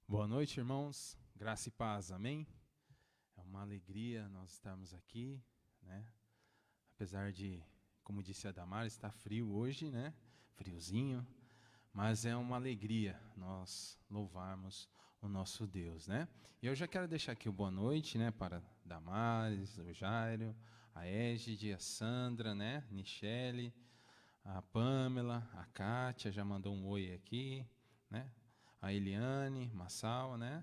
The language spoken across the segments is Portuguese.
Boa noite, irmãos. Graça e paz, amém? É uma alegria nós estarmos aqui, né? Apesar de, como disse a Damares, está frio hoje, né? Friozinho, mas é uma alegria nós louvarmos o nosso Deus, né? E eu já quero deixar aqui o boa noite, né? Para Damares, o Jairo, a Égide, a Sandra, né? Nichelle, a Pamela, a Kátia, já mandou um oi aqui, né? A Eliane, Massal, né?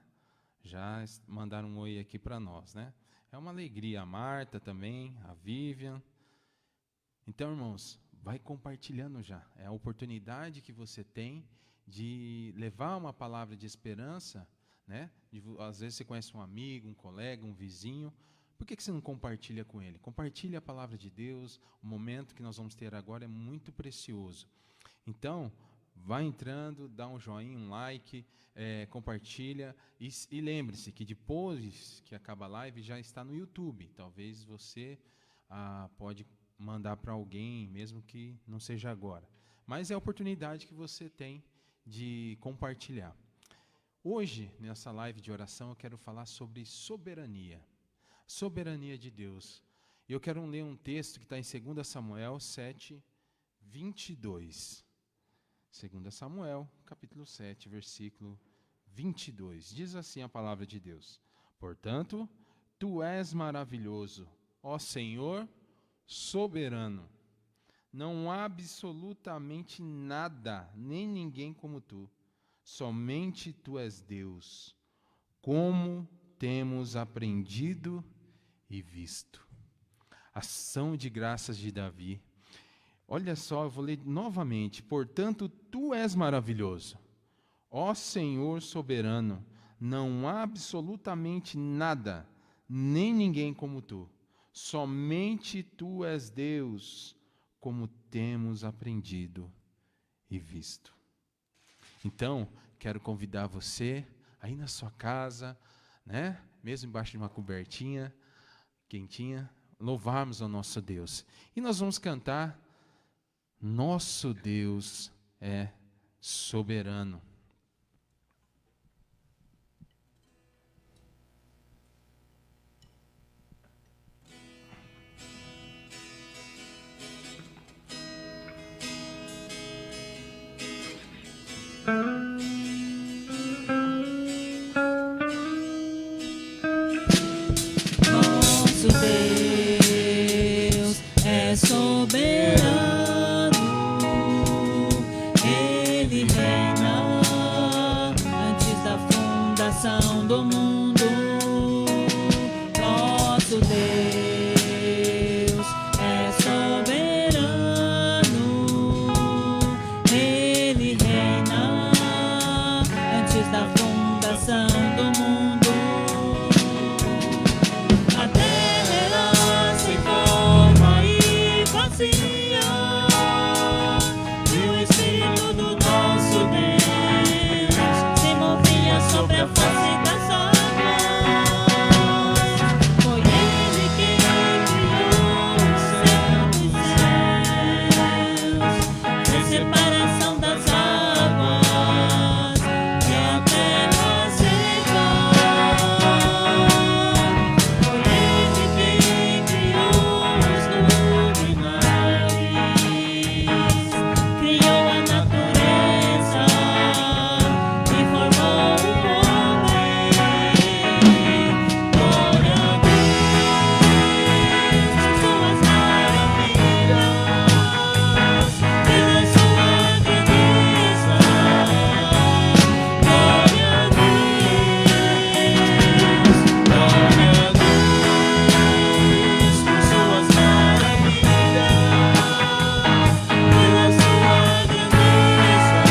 Já mandaram um oi aqui para nós, né? É uma alegria. A Marta também, a Vivian. Então, irmãos, vai compartilhando já. É a oportunidade que você tem de levar uma palavra de esperança, né? Às vezes você conhece um amigo, um colega, um vizinho. Por que você não compartilha com ele? Compartilhe a palavra de Deus. O momento que nós vamos ter agora é muito precioso. Então, vai entrando, dá um joinha, um like, compartilha. E lembre-se que depois que acaba a live já está no YouTube. Talvez você pode mandar para alguém, mesmo que não seja agora. Mas é a oportunidade que você tem de compartilhar. Hoje, nessa live de oração, eu quero falar sobre soberania. Soberania de Deus. E eu quero ler um texto que está em 2 Samuel 7, 22. 2 Samuel, capítulo 7, versículo 22. Diz assim a palavra de Deus: Portanto, tu és maravilhoso, ó Senhor, soberano. Não há absolutamente nada, nem ninguém como tu. Somente tu és Deus. Como temos aprendido e visto. Ação de graças de Davi. Olha só, eu vou ler novamente. Portanto, tu és maravilhoso. Ó Senhor soberano, não há absolutamente nada, nem ninguém como tu. Somente tu és Deus, como temos aprendido e visto. Então, quero convidar você, aí na sua casa, né? Mesmo embaixo de uma cobertinha quentinha, louvarmos ao nosso Deus. E nós vamos cantar: Nosso Deus é soberano. Nosso Deus é soberano. Ele reina antes da fundação do mundo. Nosso Deus é soberano. Ele reina antes da fundação do mundo. A terra sem forma e vazia, e o Espírito do nosso Deus se movia sobre a face das águas. Foi Ele quem criou os céus e céus, fez separação das águas e a terra seca. Foi Ele quem criou os luminares, criou a natureza e formou o homem. Glória a Deus, suas maravilhas e da sua grandeza. Glória a Deus, glória a Deus, por suas maravilhas e da sua grandeza.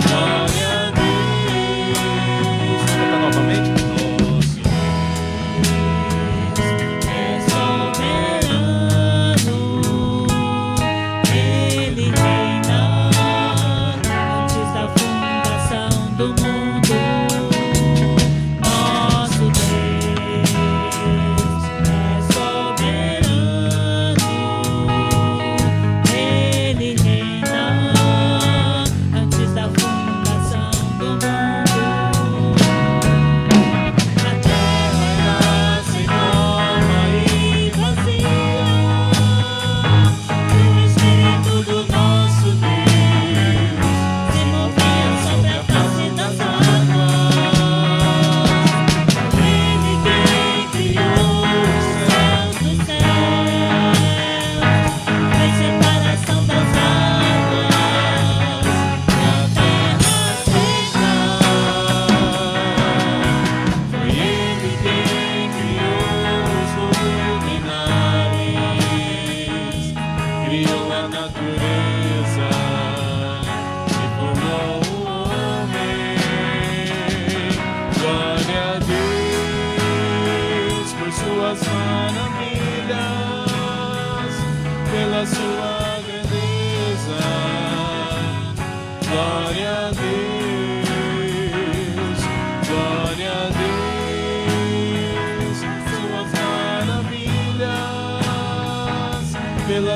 Glória a Deus. Canta novamente. Nosso Deus é soberano. Ele reina antes da fundação do mundo. Nosso Deus é soberano. Ele reina antes da fundação do mundo.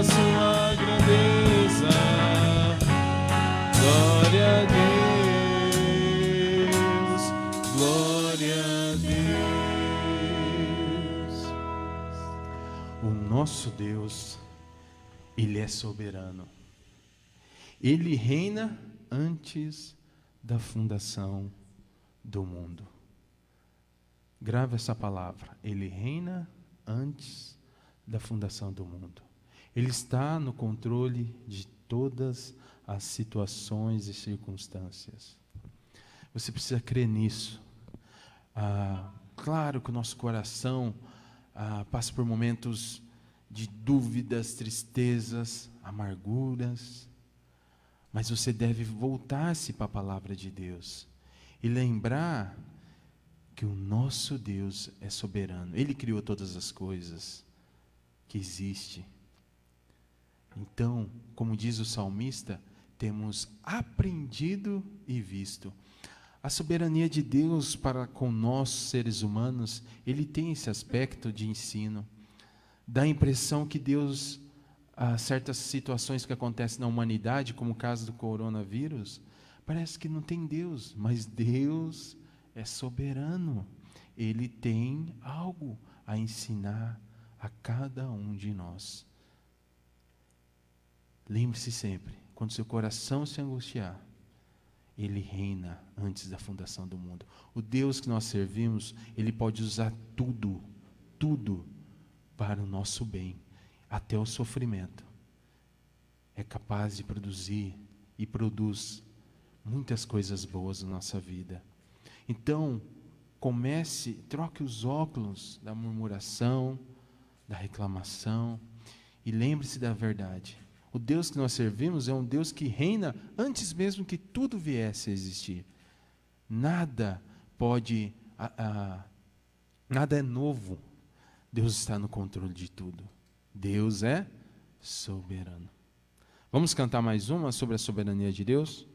a sua grandeza. Glória a Deus, glória a Deus. O nosso Deus, Ele é soberano. Ele reina antes da fundação do mundo. Grave essa palavra. Ele reina antes da fundação do mundo. Ele está no controle de todas as situações e circunstâncias. Você precisa crer nisso. Claro que o nosso coração passa por momentos de dúvidas, tristezas, amarguras, mas você deve voltar-se para a palavra de Deus e lembrar que o nosso Deus é soberano. Ele criou todas as coisas que existem. Então, como diz o salmista, temos aprendido e visto. A soberania de Deus para com nós, seres humanos, Ele tem esse aspecto de ensino. Dá a impressão que Deus, certas situações que acontecem na humanidade, como o caso do coronavírus, parece que não tem Deus, mas Deus é soberano. Ele tem algo a ensinar a cada um de nós. Lembre-se sempre, quando seu coração se angustiar, Ele reina antes da fundação do mundo. O Deus que nós servimos, Ele pode usar tudo para o nosso bem, até o sofrimento. É capaz de produzir e produz muitas coisas boas na nossa vida. Então, troque os óculos da murmuração, da reclamação, e lembre-se da verdade. O Deus que nós servimos é um Deus que reina antes mesmo que tudo viesse a existir. Nada é novo. Deus está no controle de tudo. Deus é soberano. Vamos cantar mais uma sobre a soberania de Deus?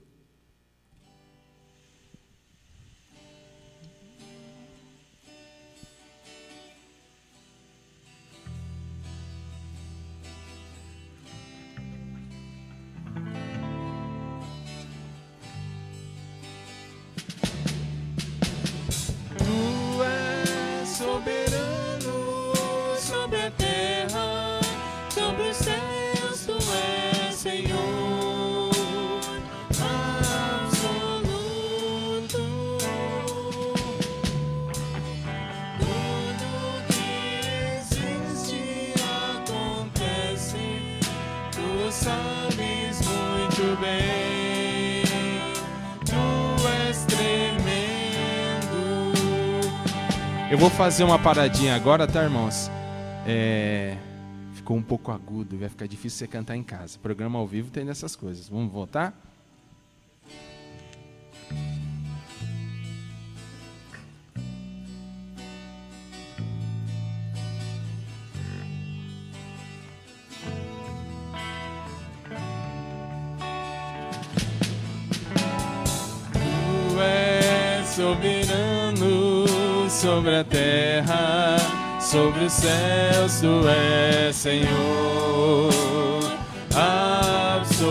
Eu vou fazer uma paradinha agora, tá, irmãos? Ficou um pouco agudo, vai ficar difícil você cantar em casa. Programa ao vivo tem dessas coisas. Vamos voltar? Tu és soberano sobre a terra, sobre os céus, Tu és Senhor absoluto.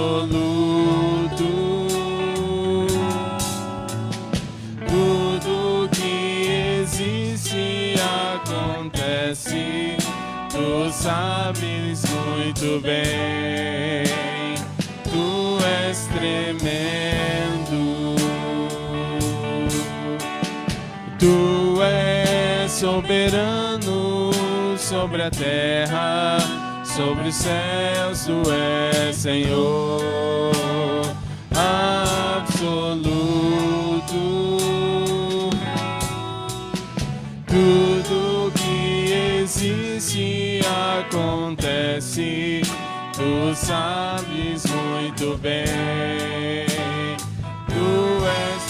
Tudo que existe acontece, Tu sabes muito bem. Tu és tremendo. Tu és soberano sobre a terra, sobre os céus, Tu és Senhor absoluto. Tudo que existe acontece, Tu sabes muito bem. Tu és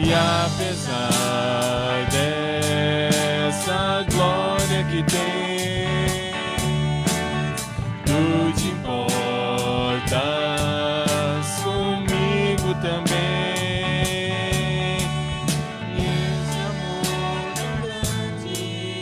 e apesar dessa glória que tem, Tu te importas comigo também. E esse amor tão grande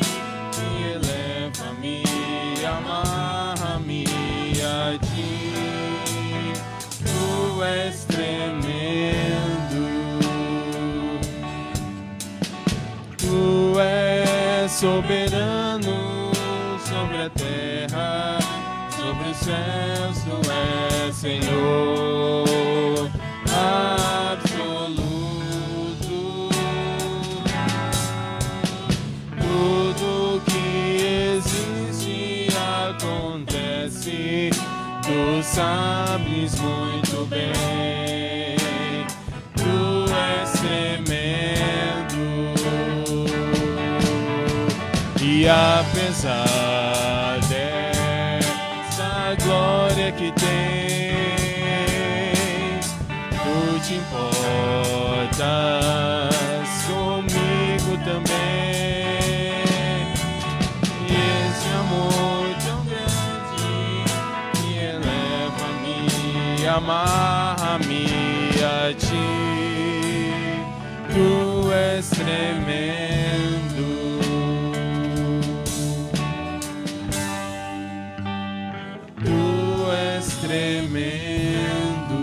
soberano sobre a terra, sobre os céus, tu és Senhor absoluto. Tudo que existe acontece, tu sabes muito bem, tu és tremendo. E apesar dessa glória que tens, tu te importas comigo também. E esse amor tão grande me eleva-me, amarra-me a ti. Tu és tremendo. Tremendo.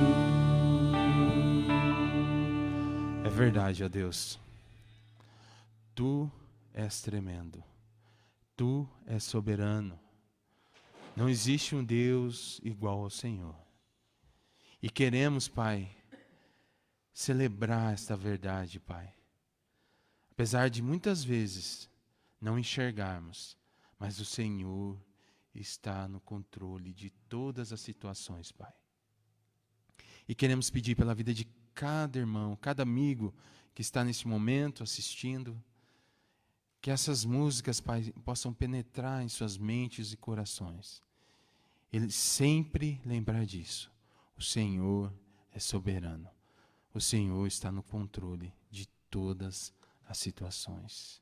É verdade, ó Deus. Tu és tremendo. Tu és soberano. Não existe um Deus igual ao Senhor. E queremos, Pai, celebrar esta verdade, Pai. Apesar de muitas vezes não enxergarmos, mas o Senhor está no controle de todas as situações, Pai. E queremos pedir pela vida de cada irmão, cada amigo que está nesse momento assistindo, que essas músicas, Pai, possam penetrar em suas mentes e corações. Ele sempre lembrar disso. O Senhor é soberano. O Senhor está no controle de todas as situações.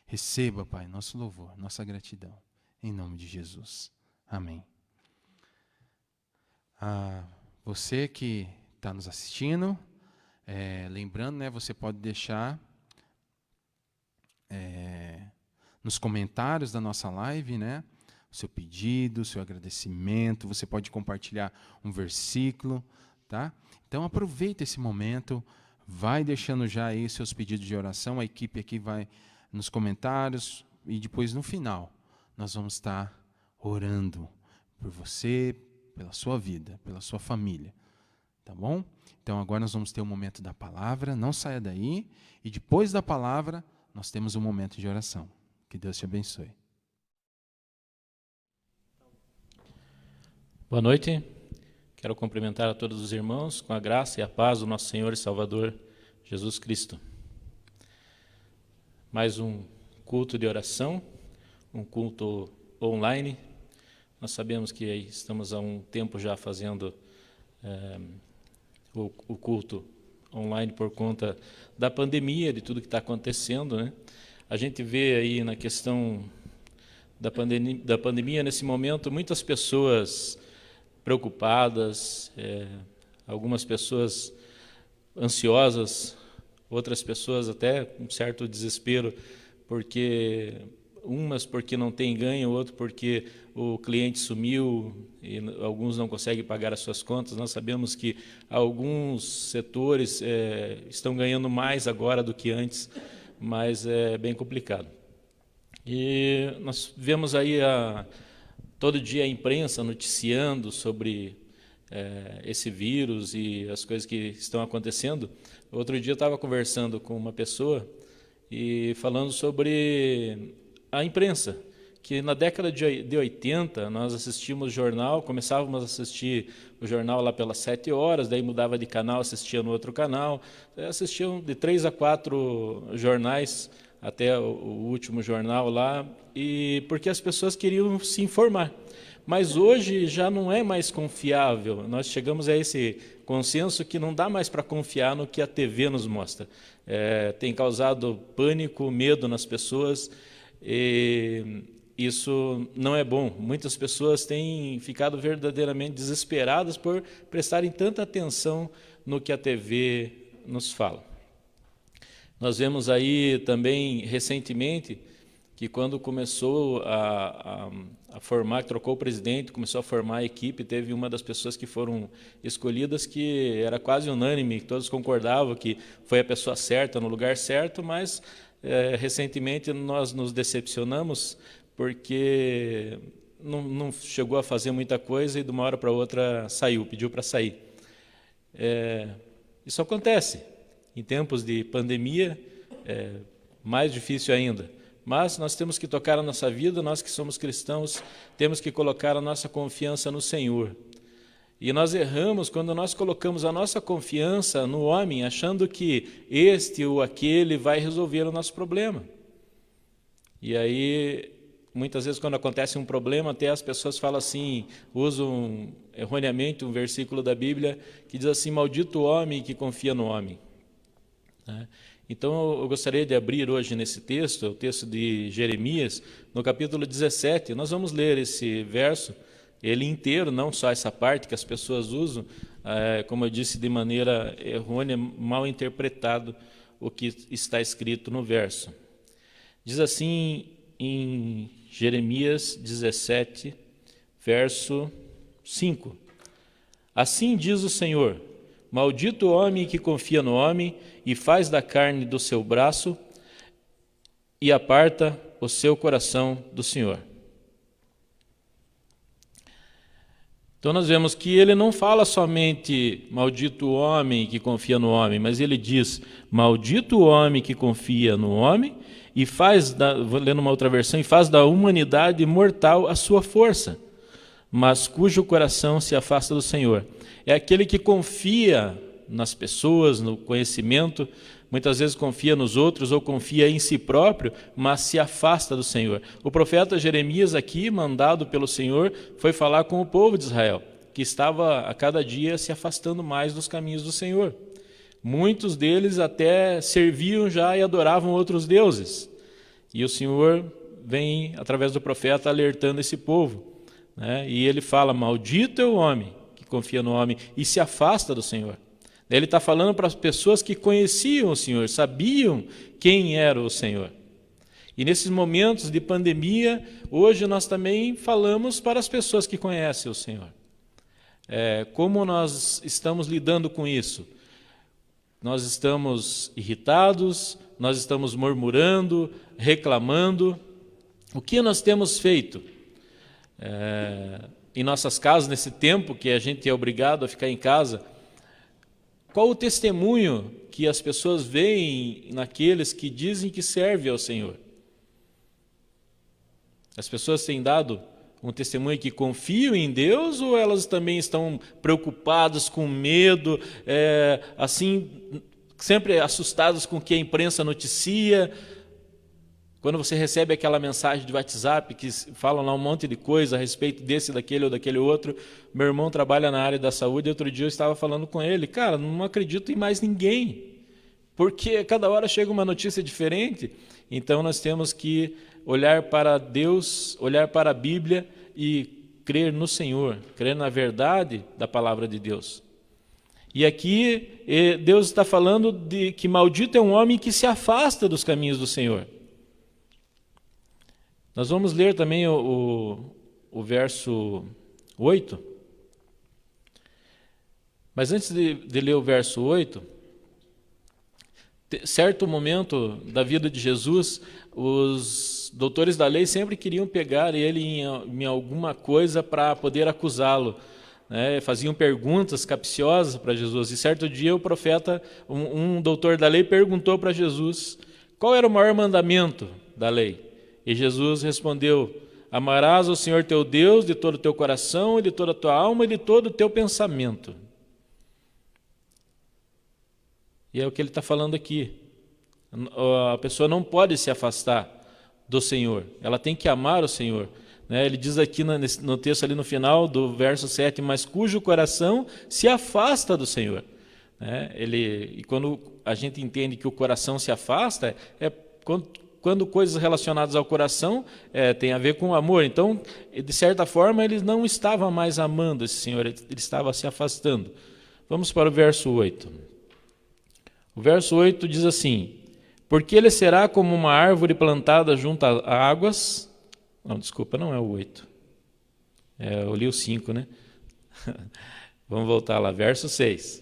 Receba, Pai, nosso louvor, nossa gratidão. Em nome de Jesus. Amém. Você que está nos assistindo, lembrando, né, você pode deixar nos comentários da nossa live, né, o seu pedido, o seu agradecimento. Você pode compartilhar um versículo, tá? Então aproveita esse momento, vai deixando já aí seus pedidos de oração. A equipe aqui vai nos comentários e depois no final nós vamos estar orando por você, pela sua vida, pela sua família. Tá bom? Então agora nós vamos ter um momento da palavra, não saia daí. E depois da palavra, nós temos um momento de oração. Que Deus te abençoe. Boa noite. Quero cumprimentar a todos os irmãos com a graça e a paz do nosso Senhor e Salvador Jesus Cristo. Mais um culto de oração, um culto online. Nós sabemos que estamos há um tempo já fazendo o culto online por conta da pandemia, de tudo que está acontecendo, né? A gente vê aí na questão da pandemia, nesse momento, muitas pessoas preocupadas, algumas pessoas ansiosas, outras pessoas até com certo desespero, porque não tem ganho, outro porque o cliente sumiu e alguns não conseguem pagar as suas contas. Nós sabemos que alguns setores estão ganhando mais agora do que antes, mas é bem complicado. E nós vemos aí todo dia a imprensa noticiando sobre esse vírus e as coisas que estão acontecendo. Outro dia eu estava conversando com uma pessoa e falando sobre a imprensa, que na década de 80 nós assistíamos jornal, começávamos a assistir o jornal lá pelas 7 horas, daí mudava de canal, assistia no outro canal, assistiam de 3 a 4 jornais até o último jornal lá, e porque as pessoas queriam se informar. Mas hoje já não é mais confiável, nós chegamos a esse consenso que não dá mais para confiar no que a TV nos mostra. Tem causado pânico, medo nas pessoas, e isso não é bom. Muitas pessoas têm ficado verdadeiramente desesperadas por prestarem tanta atenção no que a TV nos fala. Nós vemos aí também recentemente que quando começou formar, trocou o presidente, começou a formar a equipe, teve uma das pessoas que foram escolhidas que era quase unânime, todos concordavam que foi a pessoa certa, no lugar certo, mas recentemente nós nos decepcionamos porque não chegou a fazer muita coisa e de uma hora para outra saiu, pediu para sair. Isso acontece. Em tempos de pandemia, mais difícil ainda. Mas nós temos que tocar a nossa vida, nós que somos cristãos, temos que colocar a nossa confiança no Senhor. E nós erramos quando nós colocamos a nossa confiança no homem, achando que este ou aquele vai resolver o nosso problema. E aí, muitas vezes, quando acontece um problema, até as pessoas falam assim, usam erroneamente um versículo da Bíblia que diz assim: maldito o homem que confia no homem. Então, eu gostaria de abrir hoje nesse texto, o texto de Jeremias, no capítulo 17. Nós vamos ler esse verso, ele inteiro, não só essa parte que as pessoas usam, como eu disse, de maneira errônea, mal interpretado o que está escrito no verso. Diz assim em Jeremias 17, verso 5. Assim diz o Senhor: maldito o homem que confia no homem e faz da carne do seu braço e aparta o seu coração do Senhor. Então nós vemos que ele não fala somente maldito o homem que confia no homem, mas ele diz maldito o homem que confia no homem e faz, vou ler numa outra versão, e faz da humanidade mortal a sua força, mas cujo coração se afasta do Senhor. É aquele que confia nas pessoas, no conhecimento, muitas vezes confia nos outros ou confia em si próprio, mas se afasta do Senhor. O profeta Jeremias aqui, mandado pelo Senhor, foi falar com o povo de Israel, que estava a cada dia se afastando mais dos caminhos do Senhor. Muitos deles até serviam já e adoravam outros deuses. E o Senhor vem, através do profeta, alertando esse povo, né? E ele fala: maldito é o homem que confia no homem e se afasta do Senhor. Ele está falando para as pessoas que conheciam o Senhor, sabiam quem era o Senhor. E nesses momentos de pandemia, hoje nós também falamos para as pessoas que conhecem o Senhor. Como nós estamos lidando com isso? Nós estamos irritados, nós estamos murmurando, reclamando. O que nós temos feito? Em nossas casas, nesse tempo que a gente é obrigado a ficar em casa, qual o testemunho que as pessoas veem naqueles que dizem que servem ao Senhor? As pessoas têm dado um testemunho que confiam em Deus, ou elas também estão preocupadas, com medo, assim, sempre assustadas com o que a imprensa noticia? Quando você recebe aquela mensagem de WhatsApp que falam lá um monte de coisa a respeito desse, daquele ou daquele outro. Meu irmão trabalha na área da saúde, e outro dia eu estava falando com ele, cara, não acredito em mais ninguém, porque cada hora chega uma notícia diferente. Então nós temos que olhar para Deus, olhar para a Bíblia e crer no Senhor, crer na verdade da palavra de Deus. E aqui Deus está falando de que maldito é um homem que se afasta dos caminhos do Senhor. Nós vamos ler também o verso 8. Mas antes de ler o verso 8, certo momento da vida de Jesus, os doutores da lei sempre queriam pegar ele em alguma coisa para poder acusá-lo, né? Faziam perguntas capciosas para Jesus. E certo dia o profeta, um doutor da lei, perguntou para Jesus qual era o maior mandamento da lei. E Jesus respondeu: amarás ao Senhor teu Deus de todo o teu coração, e de toda a tua alma, e de todo o teu pensamento. E é o que ele está falando aqui. A pessoa não pode se afastar do Senhor, ela tem que amar o Senhor. Ele diz aqui no texto, ali no final do verso 7, mas cujo coração se afasta do Senhor. E quando a gente entende que o coração se afasta, quando coisas relacionadas ao coração tem a ver com o amor. Então, de certa forma, ele não estava mais amando esse Senhor, ele estava se afastando. Vamos para o verso 8. O verso 8 diz assim: porque ele será como uma árvore plantada junto a águas. Não, desculpa, não é o 8. Eu li o 5, né? Vamos voltar lá, verso 6.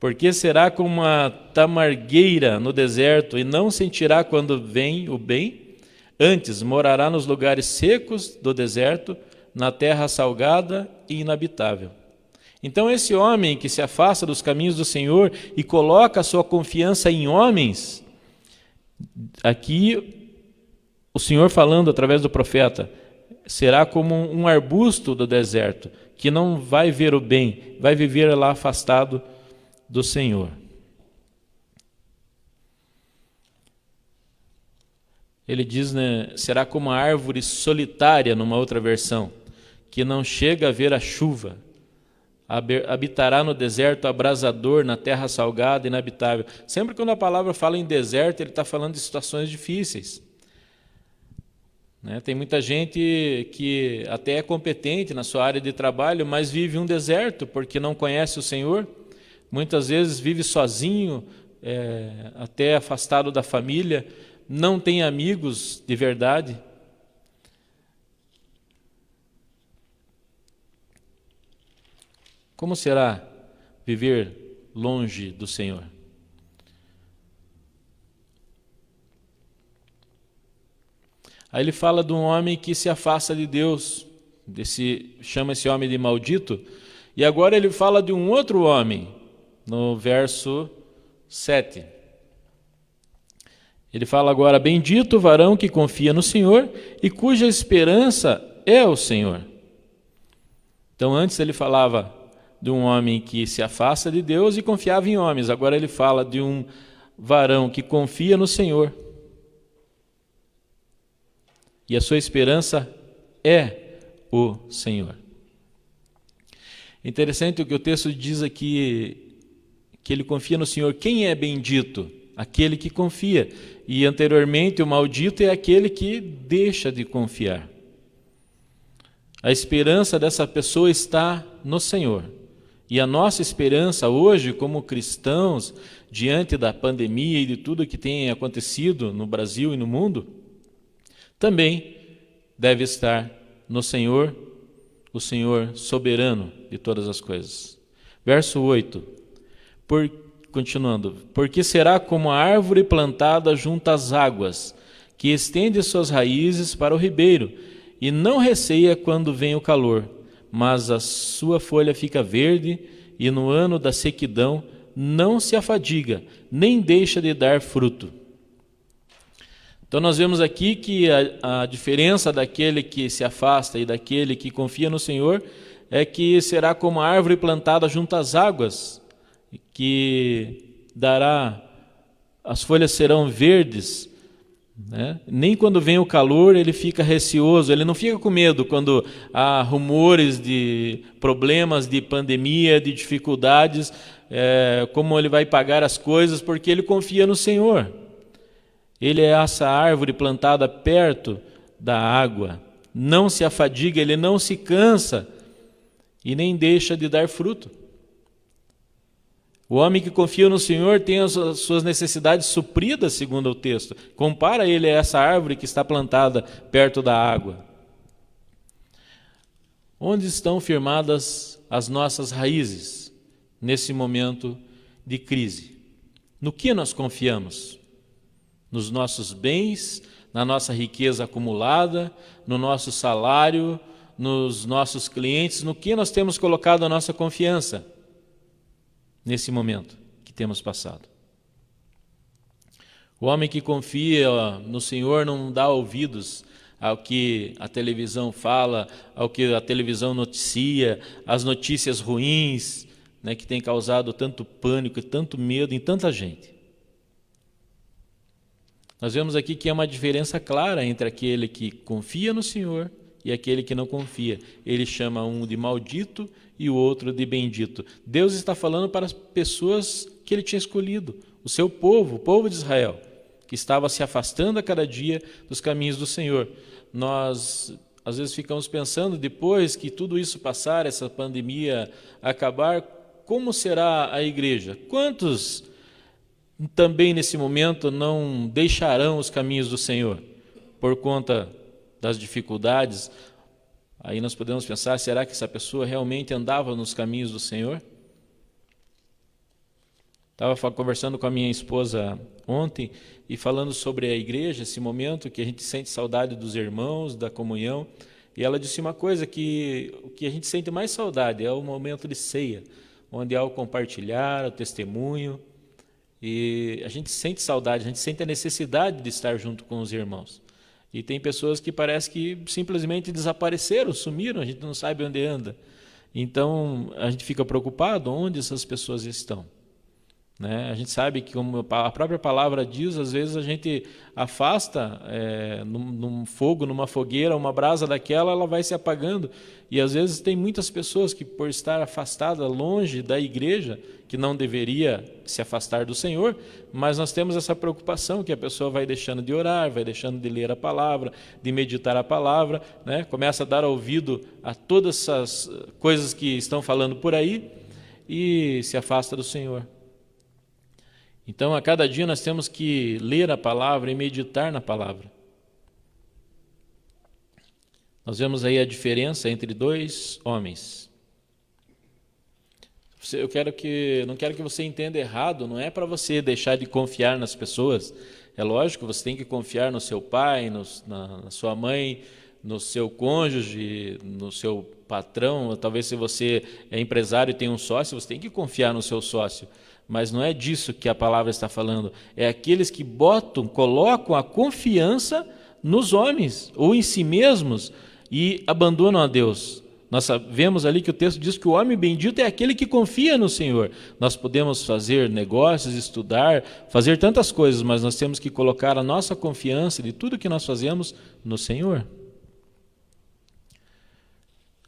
Porque será como uma tamargueira no deserto e não sentirá quando vem o bem? Antes morará nos lugares secos do deserto, na terra salgada e inabitável. Então esse homem que se afasta dos caminhos do Senhor e coloca a sua confiança em homens, aqui o Senhor falando através do profeta, será como um arbusto do deserto, que não vai ver o bem, vai viver lá afastado do Senhor. Ele diz, né, será como a árvore solitária, numa outra versão, que não chega a ver a chuva. Habitará no deserto abrasador, na terra salgada e inabitável. Sempre quando a palavra fala em deserto, ele está falando de situações difíceis. Né? Tem muita gente que até é competente na sua área de trabalho, mas vive um deserto porque não conhece o Senhor. Muitas vezes vive sozinho, até afastado da família, não tem amigos de verdade. Como será viver longe do Senhor? Aí ele fala de um homem que se afasta de Deus, chama esse homem de maldito, e agora ele fala de um outro homem, no verso 7. Ele fala agora, bendito o varão que confia no Senhor e cuja esperança é o Senhor. Então antes ele falava de um homem que se afasta de Deus e confiava em homens. Agora ele fala de um varão que confia no Senhor. E a sua esperança é o Senhor. Interessante o que o texto diz aqui, que ele confia no Senhor. Quem é bendito? Aquele que confia. E anteriormente o maldito é aquele que deixa de confiar. A esperança dessa pessoa está no Senhor. E a nossa esperança hoje, como cristãos, diante da pandemia e de tudo que tem acontecido no Brasil e no mundo, também deve estar no Senhor, o Senhor soberano de todas as coisas. Verso 8, continuando, porque será como a árvore plantada junto às águas, que estende suas raízes para o ribeiro, e não receia quando vem o calor, mas a sua folha fica verde, e no ano da sequidão não se afadiga, nem deixa de dar fruto. Então nós vemos aqui que a diferença daquele que se afasta e daquele que confia no Senhor é que será como a árvore plantada junto às águas, que as folhas serão verdes, né? Nem quando vem o calor ele fica receoso, ele não fica com medo quando há rumores de problemas, de pandemia, de dificuldades, como ele vai pagar as coisas, porque ele confia no Senhor. Ele é essa árvore plantada perto da água, não se afadiga, ele não se cansa e nem deixa de dar fruto. O homem que confia no Senhor tem as suas necessidades supridas, segundo o texto. Compara ele a essa árvore que está plantada perto da água. Onde estão firmadas as nossas raízes nesse momento de crise? No que nós confiamos? Nos nossos bens, na nossa riqueza acumulada, no nosso salário, nos nossos clientes, no que nós temos colocado a nossa confiança nesse momento que temos passado? O homem que confia no Senhor não dá ouvidos ao que a televisão fala, ao que a televisão noticia, as notícias ruins, né, que tem causado tanto pânico e tanto medo em tanta gente. Nós vemos aqui que é uma diferença clara entre aquele que confia no Senhor e aquele que não confia. Ele chama um de maldito e o outro de bendito. Deus está falando para as pessoas que ele tinha escolhido, o seu povo, o povo de Israel, que estava se afastando a cada dia dos caminhos do Senhor. Nós, às vezes, ficamos pensando, depois que tudo isso passar, essa pandemia acabar, como será a igreja? Quantos também nesse momento não deixarão os caminhos do Senhor por conta das dificuldades, Aí nós podemos pensar, será que essa pessoa realmente andava nos caminhos do Senhor? Estava conversando com a minha esposa ontem e falando sobre a igreja, esse momento que a gente sente saudade dos irmãos, da comunhão. E ela disse uma coisa, que o que a gente sente mais saudade é o momento de ceia, onde há o compartilhar, o testemunho. E a gente sente saudade, a gente sente a necessidade de estar junto com os irmãos. E tem pessoas que parece que simplesmente desapareceram, sumiram, a gente não sabe onde anda. Então a gente fica preocupado onde essas pessoas estão. A gente sabe que, como a própria palavra diz, às vezes a gente afasta num fogo, numa fogueira, uma brasa daquela, ela vai se apagando. E às vezes tem muitas pessoas que, por estar afastada, longe da igreja, que não deveria se afastar do Senhor, mas nós temos essa preocupação que a pessoa vai deixando de orar, vai deixando de ler a palavra, de meditar a palavra, começa a dar ouvido a todas essas coisas que estão falando por aí e se afasta do Senhor. Então, a cada dia nós temos que ler a palavra e meditar na palavra. Nós vemos aí a diferença entre dois homens. Não quero que você entenda errado, não é para você deixar de confiar nas pessoas. É lógico, você tem que confiar no seu pai, na sua mãe, no seu cônjuge, no seu patrão. Talvez se você é empresário e tem um sócio, você tem que confiar no seu sócio. Mas não é disso que a palavra está falando. É aqueles que colocam a confiança nos homens ou em si mesmos e abandonam a Deus. Nós vemos ali que o texto diz que o homem bendito é aquele que confia no Senhor. Nós podemos fazer negócios, estudar, fazer tantas coisas, mas nós temos que colocar a nossa confiança de tudo que nós fazemos no Senhor.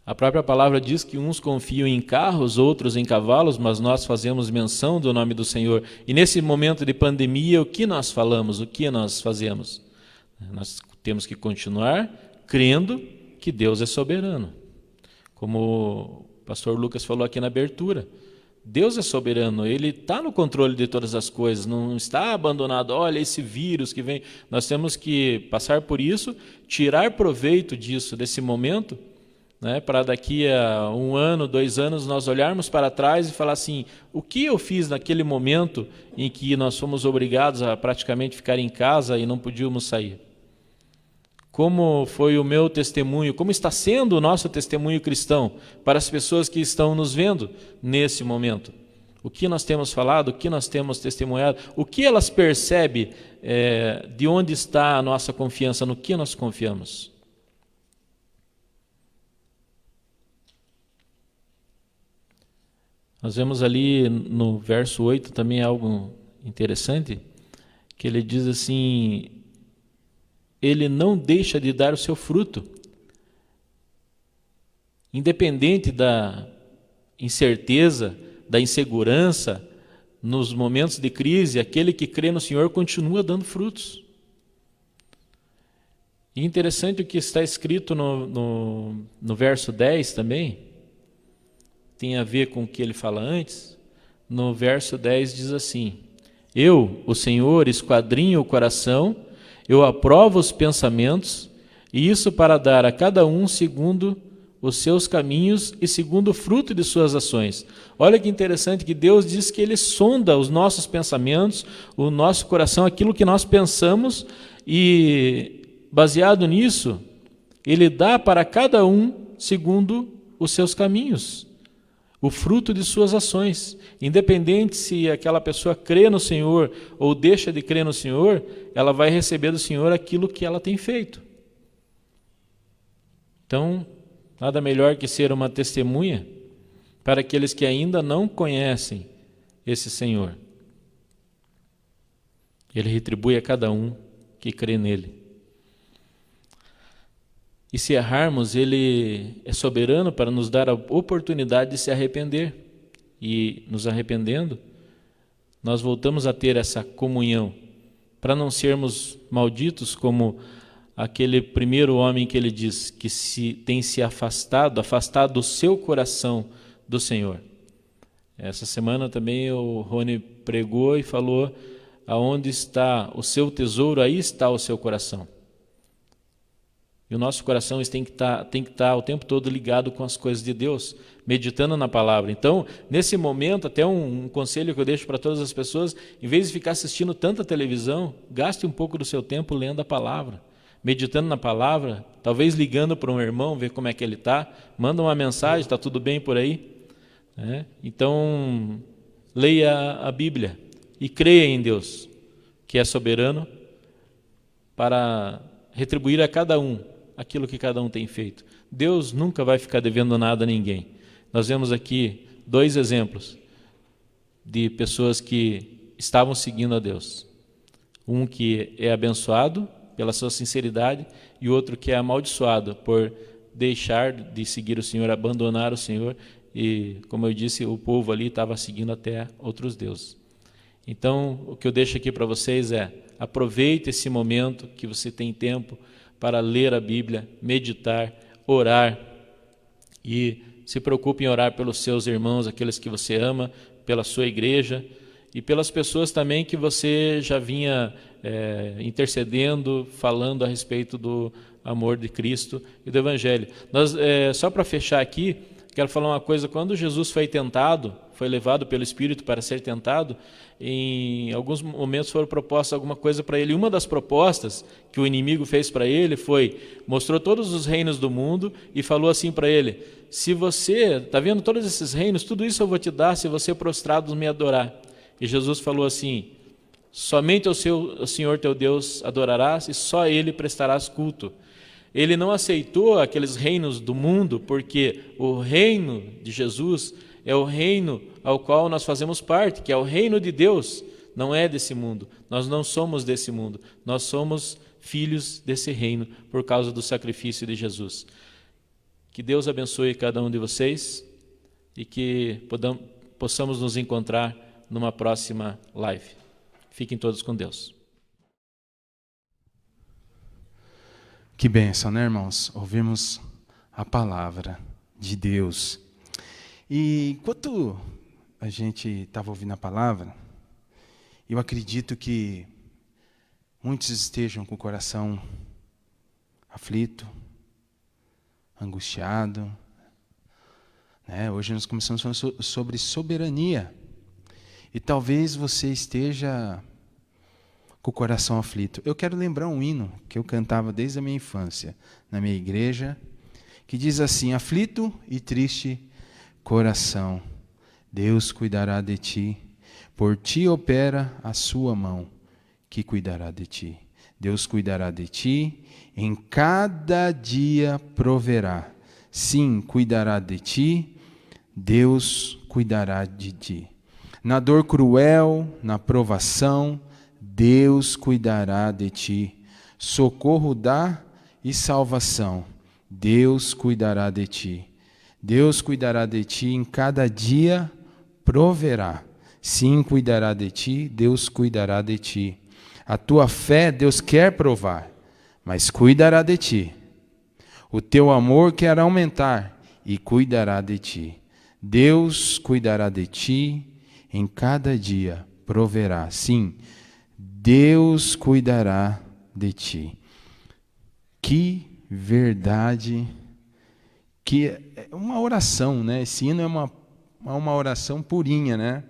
A própria palavra diz que uns confiam em carros, outros em cavalos, mas nós fazemos menção do nome do Senhor. E nesse momento de pandemia, o que nós falamos, o que nós fazemos? Nós temos que continuar crendo que Deus é soberano. Como o pastor Lucas falou aqui na abertura, Deus é soberano, Ele está no controle de todas as coisas, não está abandonado. Olha esse vírus que vem. Nós temos que passar por isso, tirar proveito disso, desse momento, para daqui a 1 ano, 2 anos, nós olharmos para trás e falar assim, o que eu fiz naquele momento em que nós fomos obrigados a praticamente ficar em casa e não podíamos sair? Como foi o meu testemunho, como está sendo o nosso testemunho cristão para as pessoas que estão nos vendo nesse momento? O que nós temos falado, o que nós temos testemunhado, o que elas percebem, de onde está a nossa confiança, no que nós confiamos? Nós vemos ali no verso 8 também algo interessante, que ele diz assim, ele não deixa de dar o seu fruto, independente da incerteza, da insegurança, nos momentos de crise, aquele que crê no Senhor continua dando frutos. E interessante o que está escrito no verso 10 também, tem a ver com o que ele fala antes. No verso 10 diz assim, eu, o Senhor, esquadrinho o coração, eu aprovo os pensamentos, e isso para dar a cada um segundo os seus caminhos e segundo o fruto de suas ações. Olha que interessante que Deus diz que Ele sonda os nossos pensamentos, o nosso coração, aquilo que nós pensamos, e baseado nisso, Ele dá para cada um segundo os seus caminhos, o fruto de suas ações. Independente se aquela pessoa crê no Senhor ou deixa de crer no Senhor, ela vai receber do Senhor aquilo que ela tem feito. Então, nada melhor que ser uma testemunha para aqueles que ainda não conhecem esse Senhor. Ele retribui a cada um que crê nele. E se errarmos, Ele é soberano para nos dar a oportunidade de se arrepender. E nos arrependendo, nós voltamos a ter essa comunhão, para não sermos malditos como aquele primeiro homem que ele diz, que tem se afastado do seu coração do Senhor. Essa semana também o Rony pregou e falou, aonde está o seu tesouro, aí está o seu coração. E o nosso coração tem que estar o tempo todo ligado com as coisas de Deus, meditando na palavra. Então, nesse momento, até um conselho que eu deixo para todas as pessoas, em vez de ficar assistindo tanta televisão, gaste um pouco do seu tempo lendo a palavra, meditando na palavra, talvez ligando para um irmão, ver como é que ele está, manda uma mensagem, está tudo bem por aí? Então, leia a Bíblia e creia em Deus, que é soberano, para retribuir a cada um aquilo que cada um tem feito. Deus nunca vai ficar devendo nada a ninguém. Nós vemos aqui 2 exemplos de pessoas que estavam seguindo a Deus. Um que é abençoado pela sua sinceridade e outro que é amaldiçoado por deixar de seguir o Senhor, abandonar o Senhor, e, como eu disse, o povo ali estava seguindo até outros deuses. Então, o que eu deixo aqui para vocês é: aproveite esse momento que você tem tempo para ler a Bíblia, meditar, orar, e se preocupe em orar pelos seus irmãos, aqueles que você ama, pela sua igreja e pelas pessoas também que você já vinha intercedendo, falando a respeito do amor de Cristo e do Evangelho. Só para fechar aqui, quero falar uma coisa. Quando Jesus foi tentado, foi levado pelo Espírito para ser tentado, em alguns momentos foram propostas alguma coisa para ele. Uma das propostas que o inimigo fez para ele mostrou todos os reinos do mundo e falou assim para ele: se você está vendo todos esses reinos, tudo isso eu vou te dar se você prostrado me adorar. E Jesus falou assim: somente ao Senhor teu Deus adorarás e só a Ele prestarás culto. Ele não aceitou aqueles reinos do mundo, porque o reino de Jesus é o reino ao qual nós fazemos parte, que é o reino de Deus, não é desse mundo. Nós não somos desse mundo, nós somos filhos desse reino por causa do sacrifício de Jesus. Que Deus abençoe cada um de vocês e que possamos nos encontrar numa próxima live. Fiquem todos com Deus. Que bênção, né, irmãos? Ouvimos a palavra de Deus. E enquanto a gente estava ouvindo a palavra, eu acredito que muitos estejam com o coração aflito, angustiado. Hoje nós começamos falando sobre soberania. E talvez você esteja com o coração aflito. Eu quero lembrar um hino que eu cantava desde a minha infância, na minha igreja, que diz assim: aflito e triste coração, Deus cuidará de ti, por ti opera a sua mão, que cuidará de ti. Deus cuidará de ti, em cada dia proverá. Sim, cuidará de ti, Deus cuidará de ti. Na dor cruel, na provação, Deus cuidará de ti. Socorro dá e salvação, Deus cuidará de ti. Deus cuidará de ti, em cada dia proverá. Sim, cuidará de ti, Deus cuidará de ti. A tua fé Deus quer provar, mas cuidará de ti. O teu amor quer aumentar e cuidará de ti. Deus cuidará de ti, em cada dia proverá. Sim, Deus cuidará de ti. Que verdade, que é uma oração, né? Esse hino é uma oração purinha, né?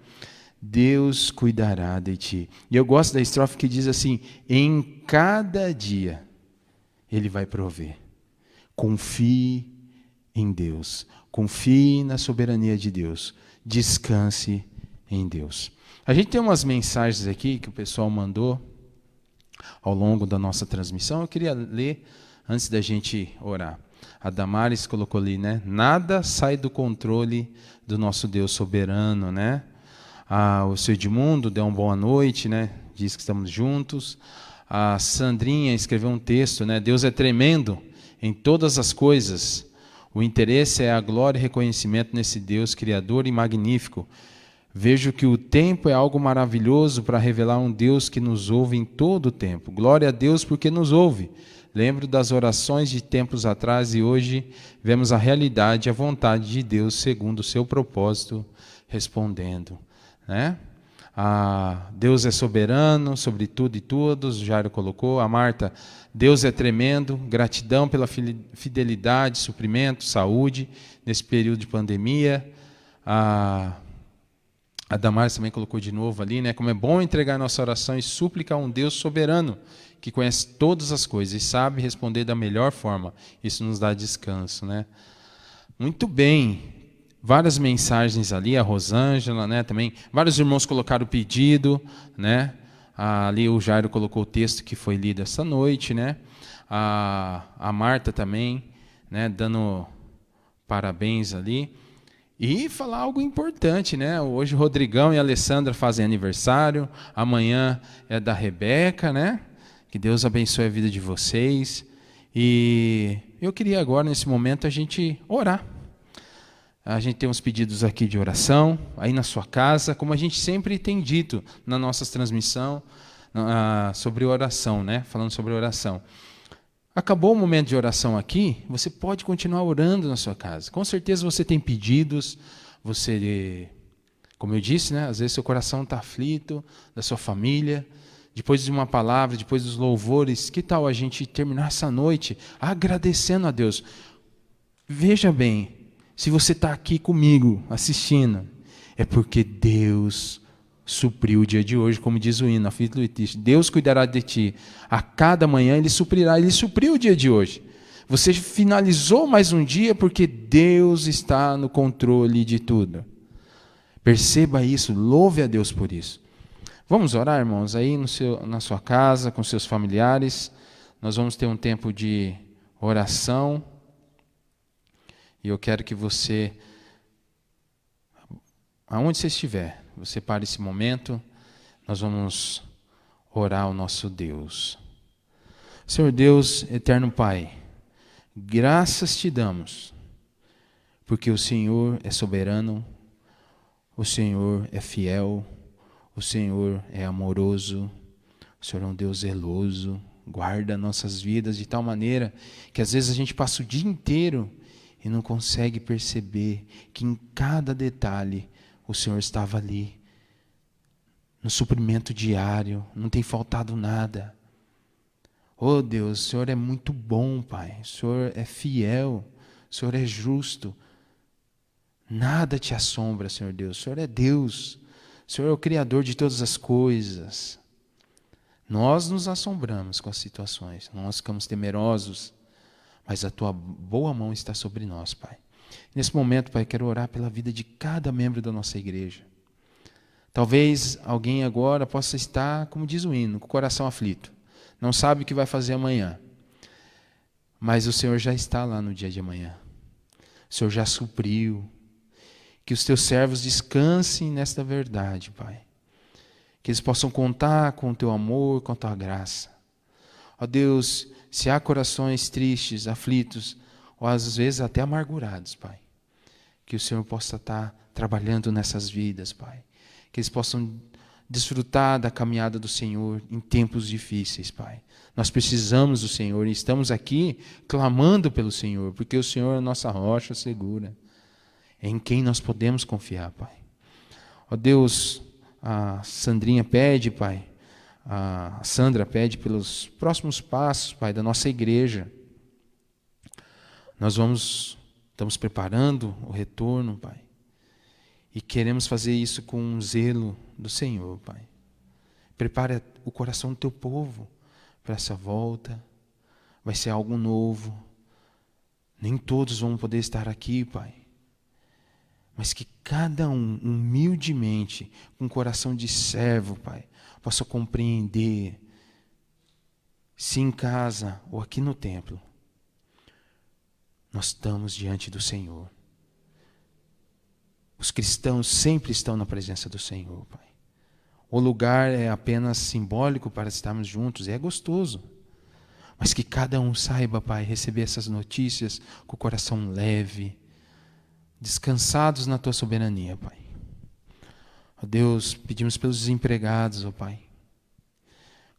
Deus cuidará de ti. E eu gosto da estrofe que diz assim: em cada dia Ele vai prover. Confie em Deus. Confie na soberania de Deus. Descanse em Deus. A gente tem umas mensagens aqui que o pessoal mandou ao longo da nossa transmissão. Eu queria ler antes da gente orar. A Damares colocou ali, né? Nada sai do controle do nosso Deus soberano, né? O seu Edmundo deu uma boa noite, né? Diz que estamos juntos. A Sandrinha escreveu um texto, né? Deus é tremendo em todas as coisas. O interesse é a glória e reconhecimento nesse Deus criador e magnífico. Vejo que o tempo é algo maravilhoso para revelar um Deus que nos ouve em todo o tempo. Glória a Deus porque nos ouve. Lembro das orações de tempos atrás e hoje vemos a realidade e a vontade de Deus segundo o seu propósito respondendo, né? Deus é soberano sobre tudo e todos, o Jairo colocou. A Marta, Deus é tremendo, gratidão pela fidelidade, suprimento, saúde, nesse período de pandemia. A Damares também colocou de novo ali, né? Como é bom entregar nossa oração e súplica a um Deus soberano, que conhece todas as coisas e sabe responder da melhor forma. Isso nos dá descanso, né? Muito bem. Várias mensagens ali, a Rosângela, né, também. Vários irmãos colocaram o pedido, né? Ali o Jairo colocou o texto que foi lido essa noite, né? A Marta também, né, dando parabéns ali. E falar algo importante, né? Hoje o Rodrigão e a Alessandra fazem aniversário, amanhã é da Rebeca, né? Que Deus abençoe a vida de vocês. E eu queria agora, nesse momento, a gente orar. A gente tem uns pedidos aqui de oração, aí na sua casa, como a gente sempre tem dito na nossa transmissão sobre oração, né? Falando sobre oração. Acabou o momento de oração aqui, você pode continuar orando na sua casa. Com certeza você tem pedidos, você, como eu disse, né? Às vezes seu coração está aflito, da sua família. Depois de uma palavra, depois dos louvores, que tal a gente terminar essa noite agradecendo a Deus? Veja bem, se você está aqui comigo, assistindo, é porque Deus supriu o dia de hoje, como diz o hino, Deus cuidará de ti. A cada manhã Ele suprirá, Ele supriu o dia de hoje. Você finalizou mais um dia porque Deus está no controle de tudo. Perceba isso, louve a Deus por isso. Vamos orar, irmãos, aí na sua casa, com seus familiares. Nós vamos ter um tempo de oração. E eu quero que você, aonde você estiver, você pare esse momento, nós vamos orar ao nosso Deus. Senhor Deus, eterno Pai, graças te damos, porque o Senhor é soberano, o Senhor é fiel, o Senhor é amoroso, o Senhor é um Deus zeloso, guarda nossas vidas de tal maneira que às vezes a gente passa o dia inteiro e não consegue perceber que em cada detalhe o Senhor estava ali, no suprimento diário, não tem faltado nada. Oh Deus, o Senhor é muito bom, Pai, o Senhor é fiel, o Senhor é justo, nada te assombra, Senhor Deus, o Senhor é Deus, o Senhor é o Criador de todas as coisas. Nós nos assombramos com as situações, nós ficamos temerosos, mas a Tua boa mão está sobre nós, Pai. Nesse momento, Pai, quero orar pela vida de cada membro da nossa igreja. Talvez alguém agora possa estar, como diz o hino, com o coração aflito. Não sabe o que vai fazer amanhã. Mas o Senhor já está lá no dia de amanhã. O Senhor já supriu. Que os Teus servos descansem nesta verdade, Pai. Que eles possam contar com o Teu amor, com a Tua graça. Ó Deus, se há corações tristes, aflitos, ou às vezes até amargurados, Pai, que o Senhor possa estar trabalhando nessas vidas, Pai. Que eles possam desfrutar da caminhada do Senhor em tempos difíceis, Pai. Nós precisamos do Senhor e estamos aqui clamando pelo Senhor, porque o Senhor é a nossa rocha segura, é em quem nós podemos confiar, Pai. Ó Deus, a Sandrinha pede, Pai, a Sandra pede pelos próximos passos, Pai, da nossa igreja. Nós estamos preparando o retorno, Pai. E queremos fazer isso com um zelo do Senhor, Pai. Prepare o coração do Teu povo para essa volta. Vai ser algo novo. Nem todos vão poder estar aqui, Pai. Mas que cada um, humildemente, com coração de servo, Pai, possa compreender, se em casa ou aqui no templo, nós estamos diante do Senhor. Os cristãos sempre estão na presença do Senhor, Pai. O lugar é apenas simbólico para estarmos juntos, é gostoso. Mas que cada um saiba, Pai, receber essas notícias com o coração leve, descansados na Tua soberania, Pai. Ó Deus, pedimos pelos desempregados, ó Pai.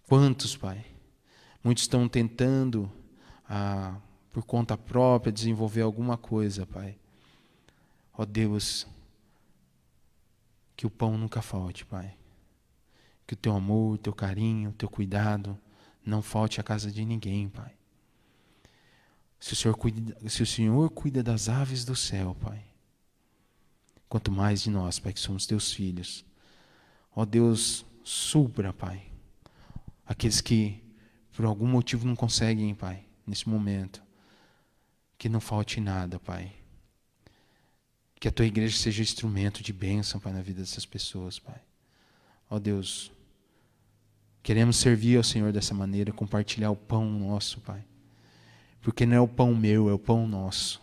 Quantos, Pai? Muitos estão tentando, por conta própria, desenvolver alguma coisa, Pai. Ó Deus, que o pão nunca falte, Pai. Que o teu amor, o teu carinho, o teu cuidado não falte à casa de ninguém, Pai. Se o Senhor cuida das aves do céu, Pai, quanto mais de nós, Pai, que somos teus filhos. Ó Deus, supra, Pai, aqueles que por algum motivo não conseguem, Pai, nesse momento. Que não falte nada, Pai. Que a tua igreja seja instrumento de bênção, Pai, na vida dessas pessoas, Pai. Ó Deus, queremos servir ao Senhor dessa maneira, compartilhar o pão nosso, Pai. Porque não é o pão meu, é o pão nosso.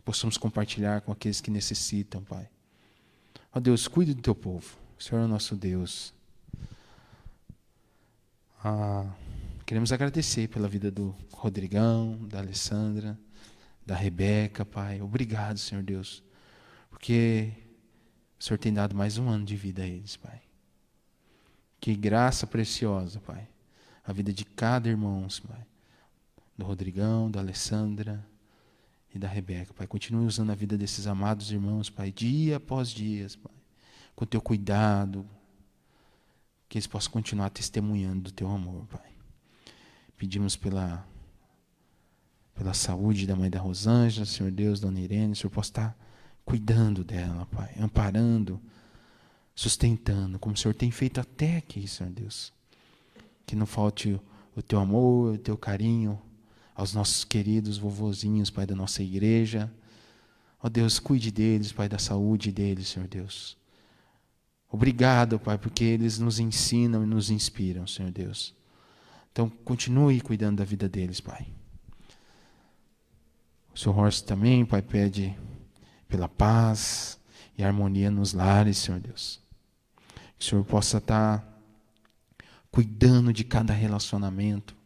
Possamos compartilhar com aqueles que necessitam, Pai. Ó Deus, cuide do teu povo. O Senhor é o nosso Deus. Queremos agradecer pela vida do Rodrigão, da Alessandra, da Rebeca, Pai. Obrigado, Senhor Deus. Porque o Senhor tem dado mais um ano de vida a eles, Pai. Que graça preciosa, Pai. A vida de cada irmão, Pai. Do Rodrigão, da Alessandra e da Rebeca, Pai. Continue usando a vida desses amados irmãos, Pai, dia após dia, Pai. Com o teu cuidado. Que eles possam continuar testemunhando do teu amor, Pai. Pedimos pela saúde da mãe da Rosângela, Senhor Deus, Dona Irene, o Senhor possa estar cuidando dela, Pai, amparando, sustentando, como o Senhor tem feito até aqui, Senhor Deus. Que não falte o teu amor, o teu carinho aos nossos queridos vovozinhos, Pai, da nossa igreja. Ó Deus, cuide deles, Pai, da saúde deles, Senhor Deus. Obrigado, Pai, porque eles nos ensinam e nos inspiram, Senhor Deus. Então, continue cuidando da vida deles, Pai. O Senhor Horst também, Pai, pede pela paz e harmonia nos lares, Senhor Deus. Que o Senhor possa estar cuidando de cada relacionamento.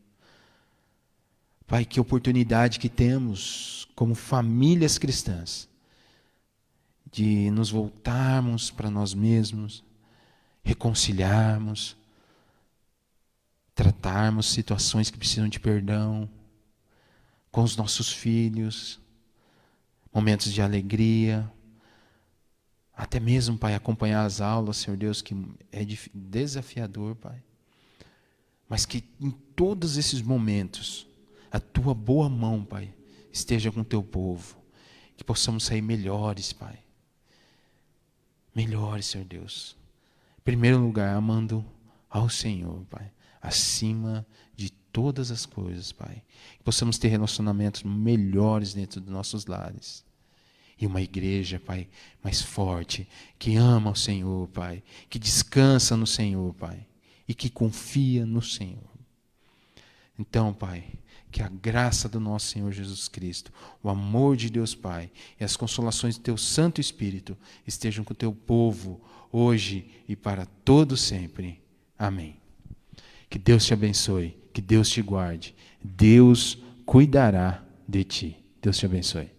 Pai, que oportunidade que temos como famílias cristãs de nos voltarmos para nós mesmos, reconciliarmos, tratarmos situações que precisam de perdão com os nossos filhos, momentos de alegria, até mesmo, Pai, acompanhar as aulas, Senhor Deus, que é desafiador, Pai. Mas que em todos esses momentos, a tua boa mão, Pai, esteja com o teu povo, que possamos sair melhores, Pai. Melhores, Senhor Deus. Em primeiro lugar, amando ao Senhor, Pai, acima de todas as coisas, Pai. Que possamos ter relacionamentos melhores dentro dos nossos lares. E uma igreja, Pai, mais forte, que ama o Senhor, Pai, que descansa no Senhor, Pai, e que confia no Senhor. Então, Pai, que a graça do nosso Senhor Jesus Cristo, o amor de Deus Pai e as consolações do Teu Santo Espírito estejam com o Teu povo, hoje e para todo sempre. Amém. Que Deus te abençoe, que Deus te guarde, Deus cuidará de ti. Deus te abençoe.